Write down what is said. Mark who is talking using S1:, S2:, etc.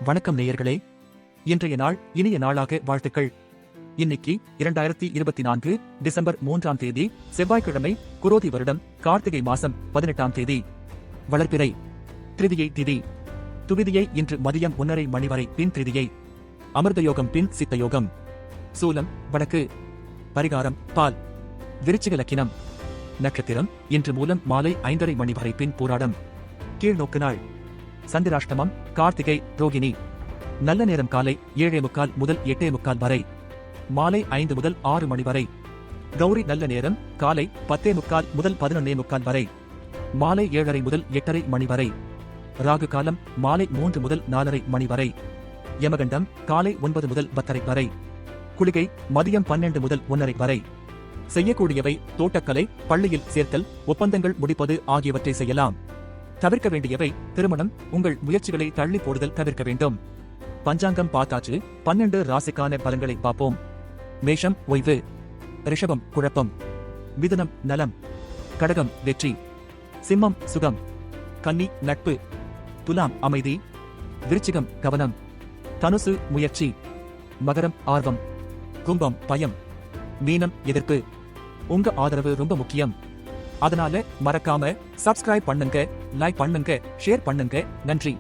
S1: வணக்கம் நேயர்களே. இன்றைய நாள் இனிய நாளாக வாழ்த்துக்கள். இன்னைக்கு 2024 டிசம்பர் 3ஆம் தேதி செவ்வாய்க்கிழமை, குரோதி வருடம் கார்த்திகை மாசம் 18ஆம் தேதி. வளர்பிறை திருதியை திதி. துவிதியை இன்று மதியம் 1:30 மணி வரை பின் திருதியை. அமிர்தயோகம் பின் சித்தயோகம். சூலம் வடக்கு. பரிகாரம் பால். விருச்சிக லக்கினம். நட்சத்திரம் இன்று மூலம் மாலை 5:30 மணி வரை பின் பூராடம். கீழ்நோக்கு நாள். சந்திராஷ்டமம் கார்த்திகை ரோகிணி. நல்ல நேரம் காலை 7:45 முதல் 8:45 வரை, மாலை 5 முதல் 6 மணி வரை. கௌரி நல்ல நேரம் காலை 10:45 முதல் 11:45 வரை, மாலை 7:30 முதல் 8:30 மணி வரை. ராகு காலம் மாலை 3 முதல் 4:30 மணி வரை. யமகண்டம் காலை 9 முதல் 10:30 வரை. குளிகை மதியம் 12 முதல் 1:30 வரை. செய்யக்கூடியவை தோட்டக்கலை, பள்ளியில் சேர்த்தல், ஒப்பந்தங்கள் முடிப்பது ஆகியவற்றை செய்யலாம். தவிர்க்க வேண்டியவை திருமணம், உங்கள் முயற்சிகளை தள்ளி போடுதல் தவிர்க்க வேண்டும். பஞ்சாங்கம் பார்த்தாச்சு. 12 ராசிக்கான பலன்களை பார்ப்போம். மேஷம் ஓய்வு. ரிஷபம் குழப்பம். மிதுனம் நலம். கடகம் வெற்றி. சிம்மம் சுகம். கன்னி நட்பு. துலாம் அமைதி. விருச்சிகம் கவனம். தனுசு முயற்சி. மகரம் ஆர்வம். கும்பம் பயம். மீனம் எதிர்ப்பு. உங்க ஆதரவு ரொம்ப முக்கியம். அதனால மறக்காம சப்ஸ்கிரைப் பண்ணுங்க, லைக் பண்ணுங்க, ஷேர் பண்ணுங்க. நன்றி.